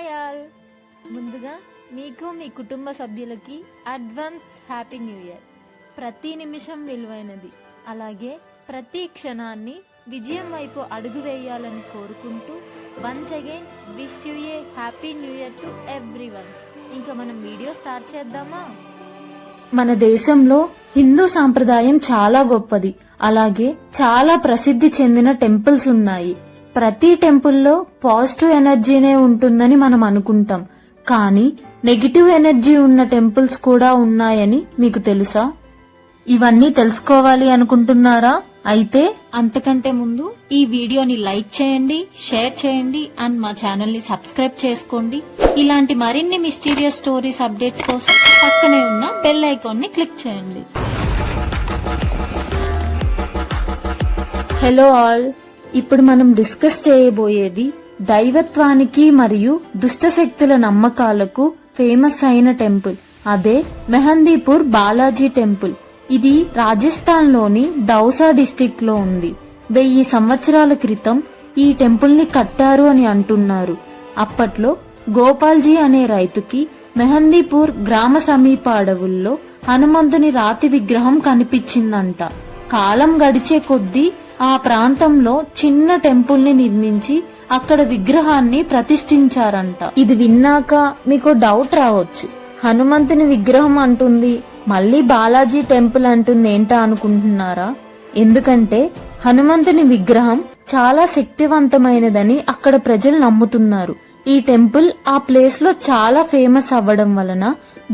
Hi all, ముందుగా మీకు మీ కుటుంబ సభ్యులకి అడ్వాన్స్ హ్యాపీ న్యూ ఇయర్. ప్రతి నిమిషం విలువైనది, అలాగే ప్రతి క్షణాన్ని విజయం వైపు అడుగు వేయాలని కోరుకుంటూ once again wish you A happy new year to everyone. ఇంకా మనం వీడియో స్టార్ట్ చేద్దామా? మన దేశంలో హిందూ సాంప్రదాయం చాలా గొప్పది, అలాగే చాలా ప్రసిద్ధి చెందిన టెంపుల్స్ ఉన్నాయి. ప్రతి టెంపుల్లో పాజిటివ్ ఎనర్జీనే ఉంటుందని మనం అనుకుంటాం, కానీ నెగిటివ్ ఎనర్జీ ఉన్న టెంపుల్స్ కూడా ఉన్నాయని మీకు తెలుసా? ఇవన్నీ తెలుసుకోవాలి అనుకుంటున్నారా? అయితే అంతకంటే ముందు ఈ వీడియోని లైక్ చేయండి, షేర్ చేయండి అండ్ మా ఛానల్ ని సబ్స్క్రైబ్ చేసుకోండి. ఇలాంటి మరిన్ని మిస్టీరియస్ స్టోరీస్ అప్డేట్స్ కోసం పక్కనే ఉన్న బెల్ ఐకాన్ ని క్లిక్ చేయండి. హలో ఆల్, ఇప్పుడు మనం డిస్కస్ చేయబోయేది దైవత్వానికి మరియు దుష్ట శక్తుల నమ్మకాలకు ఫేమస్ అయిన టెంపుల్. అదే మెహందీపూర్ బాలాజీ టెంపుల్. ఇది రాజస్థాన్ లోని దౌసా డిస్ట్రిక్ట్ లో ఉంది. 1000 సంవత్సరాల క్రితం ఈ టెంపుల్ ని కట్టారు అని అంటున్నారు. అప్పట్లో గోపాల్జీ అనే రైతుకి మెహందీపూర్ గ్రామ సమీప అడవుల్లో హనుమంతుని రాతి విగ్రహం కనిపించిందంట. కాలం గడిచే కొద్దీ ఆ ప్రాంతంలో చిన్న టెంపుల్ ని నిర్మించి అక్కడ విగ్రహాన్ని ప్రతిష్ఠించారంట. ఇది విన్నాక మీకు డౌట్ రావచ్చు, హనుమంతుని విగ్రహం అంటుంది, మళ్ళీ బాలాజీ టెంపుల్ అంటుంది ఏంటా అనుకుంటున్నారా? ఎందుకంటే హనుమంతుని విగ్రహం చాలా శక్తివంతమైనదని అక్కడ ప్రజలు నమ్ముతున్నారు. ఈ టెంపుల్ ఆ ప్లేస్ లో చాలా ఫేమస్ అవ్వడం వలన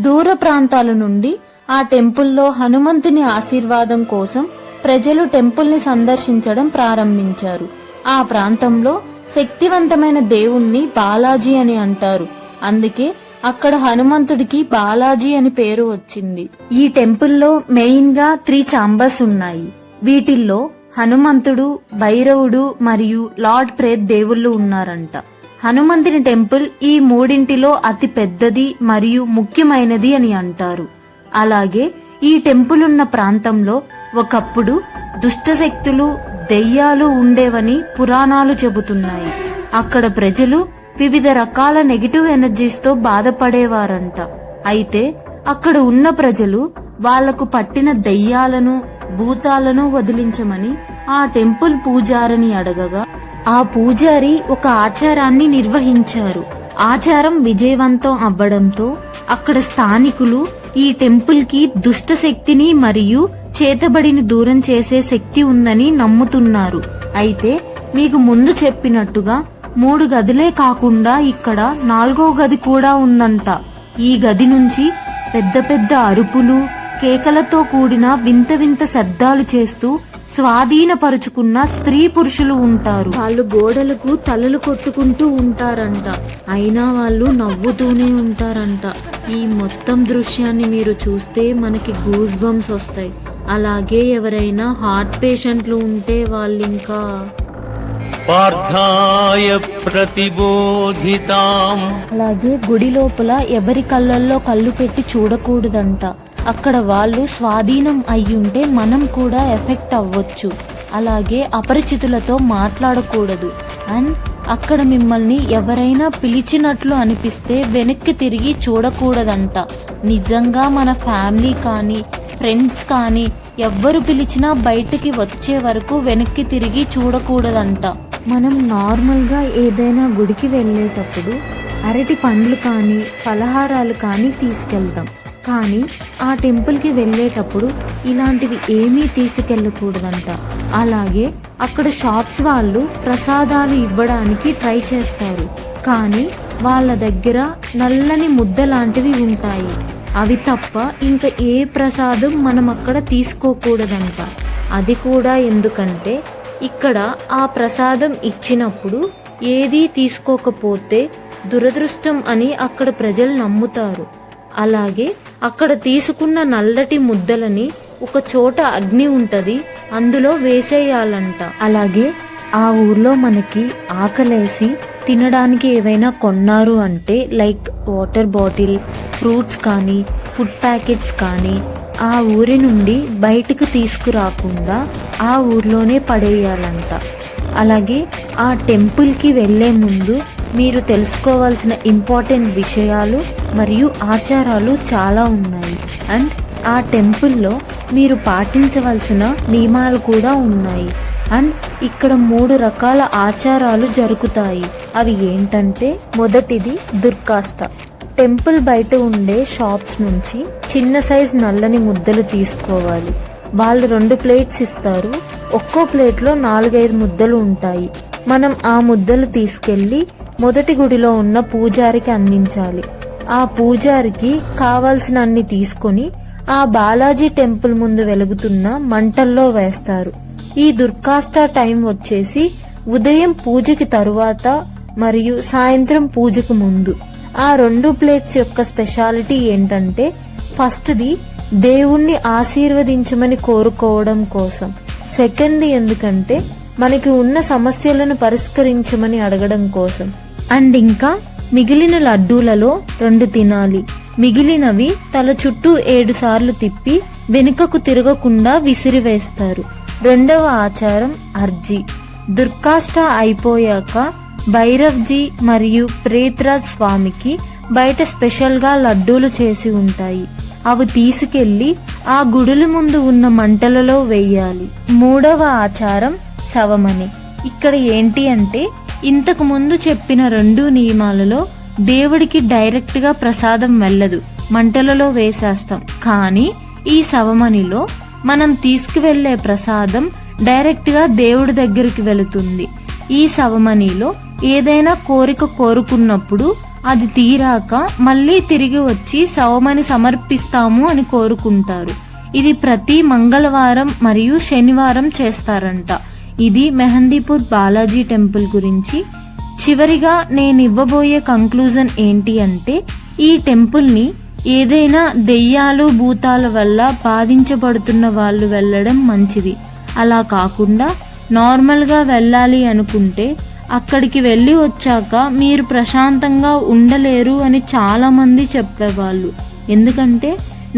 దూర ప్రాంతాల నుండి ఆ టెంపుల్లో హనుమంతుని ఆశీర్వాదం కోసం ప్రజలు టెంపుల్ ని సందర్శించడం ప్రారంభించారు. ఆ ప్రాంతంలో శక్తివంతమైన దేవుణ్ణి బాలాజీ అని అంటారు. అందుకే అక్కడ హనుమంతుడికి బాలాజీ అని పేరు వచ్చింది. ఈ టెంపుల్లో మెయిన్ గా 3 చాంబర్స్ ఉన్నాయి. వీటిల్లో హనుమంతుడు, భైరవుడు మరియు లార్డ్ ప్రేత్ దేవుళ్ళు ఉన్నారంట. హనుమంతుని టెంపుల్ ఈ మూడింటిలో అతి పెద్దది మరియు ముఖ్యమైనది అని అంటారు. అలాగే ఈ టెంపుల్ ఉన్న ప్రాంతంలో ఒకప్పుడు దుష్టశక్తులు, దెయ్యాలు ఉండేవని పురాణాలు చెబుతున్నాయి. అక్కడ ప్రజలు వివిధ రకాల నెగిటివ్ ఎనర్జీస్ తో బాధపడేవారంట. అయితే అక్కడ ఉన్న ప్రజలు వాళ్లకు పట్టిన దెయ్యాలను, భూతాలను వదిలించమని ఆ టెంపుల్ పూజారిని అడగగా ఆ పూజారి ఒక ఆచారాన్ని నిర్వహించారు. ఆచారం విజయవంతం అవ్వడంతో అక్కడ స్థానికులు ఈ టెంపుల్ కి దుష్ట శక్తిని మరియు చేతబడిని దూరం చేసే శక్తి ఉందని నమ్ముతున్నారు. అయితే మీకు ముందు చెప్పినట్టుగా 3 గదులే కాకుండా ఇక్కడ 4వ గది కూడా ఉందంట. ఈ గది నుంచి పెద్ద పెద్ద అరుపులు, కేకలతో కూడిన వింత వింత శబ్దాలు చేస్తూ స్వాధీనపరుచుకున్న స్త్రీ పురుషులు ఉంటారు. వాళ్ళు గోడలకు తలలు కొట్టుకుంటూ ఉంటారంట, అయినా వాళ్ళు నవ్వుతూనే ఉంటారంట. ఈ మొత్తం దృశ్యాన్ని మీరు చూస్తే మనకి గూస్ బంప్స్ వస్తాయి. అలాగే ఎవరైనా హార్ట్ పేషెంట్లు ఉంటే వాళ్ళు ఇంకా అలాగే గుడి లోపల ఎవరి కళ్ళల్లో కళ్ళు పెట్టి చూడకూడదంట. అక్కడ వాళ్ళు స్వాధీనం అయ్యుంటే మనం కూడా ఎఫెక్ట్ అవ్వచ్చు. అలాగే అపరిచితులతో మాట్లాడకూడదు. అండ్ అక్కడ మిమ్మల్ని ఎవరైనా పిలిచినట్లు అనిపిస్తే వెనక్కి తిరిగి చూడకూడదంట. నిజంగా మన ఫ్యామిలీ కానీ ఫ్రెండ్స్ కానీ ఎవ్వరు పిలిచినా బయటికి వచ్చే వరకు వెనక్కి తిరిగి చూడకూడదంట. మనం నార్మల్ గా ఏదైనా గుడికి వెళ్ళేటప్పుడు అరటి పండ్లు కానీ పలహారాలు కానీ తీసుకెళ్తాం, కానీ ఆ టెంపుల్ కి వెళ్ళేటప్పుడు ఇలాంటివి ఏమీ తీసుకెళ్ళకూడదంట. అలాగే అక్కడ షాప్స్ వాళ్ళు ప్రసాదాలు ఇవ్వడానికి ట్రై చేస్తారు, కానీ వాళ్ళ దగ్గర నల్లని ముద్ద లాంటివి ఉంటాయి. అవి తప్ప ఇంకా ఏ ప్రసాదం మనం అక్కడ తీసుకోకూడదంట. అది కూడా ఎందుకంటే ఇక్కడ ఆ ప్రసాదం ఇచ్చినప్పుడు ఏదీ తీసుకోకపోతే దురదృష్టం అని అక్కడ ప్రజలు నమ్ముతారు. అలాగే అక్కడ తీసుకున్న నల్లటి ముద్దలని ఒక చోట అగ్ని ఉంటది, అందులో వేసేయాలంట. అలాగే ఆ ఊర్లో మనకి ఆకలేసి తినడానికి ఏవైనా కొన్నారు అంటే లైక్ వాటర్ బాటిల్, ఫ్రూట్స్ కానీ ఫుడ్ ప్యాకెట్స్ కానీ ఆ ఊరి నుండి బయటకు తీసుకురాకుండా ఆ ఊర్లోనే పడేయాలంట. అలాగే ఆ టెంపుల్కి వెళ్లే ముందు మీరు తెలుసుకోవాల్సిన ఇంపార్టెంట్ విషయాలు మరియు ఆచారాలు చాలా ఉన్నాయి. అండ్ ఆ టెంపుల్లో మీరు పాటించవలసిన నియమాలు కూడా ఉన్నాయి. అండ్ ఇక్కడ 3 రకాల ఆచారాలు జరుగుతాయి. అవి ఏంటంటే, మొదటిది దుర్గాష్ట. టెంపుల్ బయట ఉండే షాప్స్ నుంచి చిన్న సైజ్ నల్లని ముద్దలు తీసుకోవాలి. వాళ్ళు 2 ప్లేట్స్ ఇస్తారు. ఒక్కో ప్లేట్లో 4-5 ముద్దలు ఉంటాయి. మనం ఆ ముద్దలు తీసుకెళ్లి మొదటి గుడిలో ఉన్న పూజారికి అందించాలి. ఆ పూజారికి కావాల్సిన అన్ని తీసుకొని ఆ బాలాజీ టెంపుల్ ముందు వెలుగుతున్న మంటల్లో వేస్తారు. ఈ దుర్గాష్ట టైం వచ్చేసి ఉదయం పూజకి తరువాత మరియు సాయంత్రం పూజకు ముందు. ఆ 2 ప్లేట్స్ యొక్క స్పెషాలిటీ ఏంటంటే, ఫస్ట్ది దేవుణ్ణి ఆశీర్వదించమని కోరుకోవడం కోసం. సెకండ్ది ఎందుకంటే మనకి ఉన్న సమస్యలను పరిష్కరించమని అడగడం కోసం. అండ్ ఇంకా మిగిలిన లడ్డూలలో 2 తినాలి. మిగిలినవి తల చుట్టూ 7 సార్లు తిప్పి వెనుకకు తిరగకుండా విసిరివేస్తారు. 2వ ఆచారం అర్జీ. దుర్గాష్ట అయిపోయాక భైరవ్జీ మరియు ప్రేత్రాజ్ స్వామికి బయట స్పెషల్గా లడ్డూలు చేసి ఉంటాయి. అవి తీసుకెళ్లి ఆ గుడుల ముందు ఉన్న మంటలలో వేయాలి. 3వ ఆచారం సవమని. ఇక్కడ ఏంటి అంటే, ఇంతకు ముందు చెప్పిన 2 నియమాలలో దేవుడికి డైరెక్ట్ గా ప్రసాదం వెళ్ళదు, మంటలలో వేసేస్తాం. కానీ ఈ సవమనిలో మనం తీసుకువెళ్లే ప్రసాదం డైరెక్ట్ గా దేవుడి దగ్గరికి వెళుతుంది. ఈ సవమనిలో ఏదైనా కోరిక కోరుకున్నప్పుడు అది తీరాక మళ్ళీ తిరిగి వచ్చి సవమని సమర్పిస్తాము అని కోరుకుంటారు. ఇది ప్రతి మంగళవారం మరియు శనివారం చేస్తారంట. ఇది మెహందీపూర్ బాలాజీ టెంపుల్ గురించి. చివరిగా నేను ఇవ్వబోయే కంక్లూజన్ ఏంటి అంటే, ఈ టెంపుల్ని ఏదైనా దెయ్యాలు భూతాల వల్ల బాధించబడుతున్న వాళ్ళు వెళ్ళడం మంచిది. అలా కాకుండా నార్మల్గా వెళ్ళాలి అనుకుంటే అక్కడికి వెళ్ళి వచ్చాక మీరు ప్రశాంతంగా ఉండలేరు అని చాలా మంది చెప్పేవాళ్ళు. ఎందుకంటే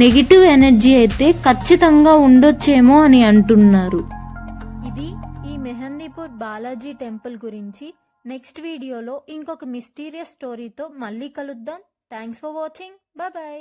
నెగిటివ్ ఎనర్జీ అయితే ఖచ్చితంగా ఉండొచ్చేమో అని అంటున్నారు. ఇది ఈ మెహందీపూర్ బాలాజీ టెంపుల్ గురించి. నెక్స్ట్ వీడియోలో ఇంకొక మిస్టీరియస్ స్టోరీతో మళ్ళీ కలుద్దాం. Thanks for watching. Bye bye.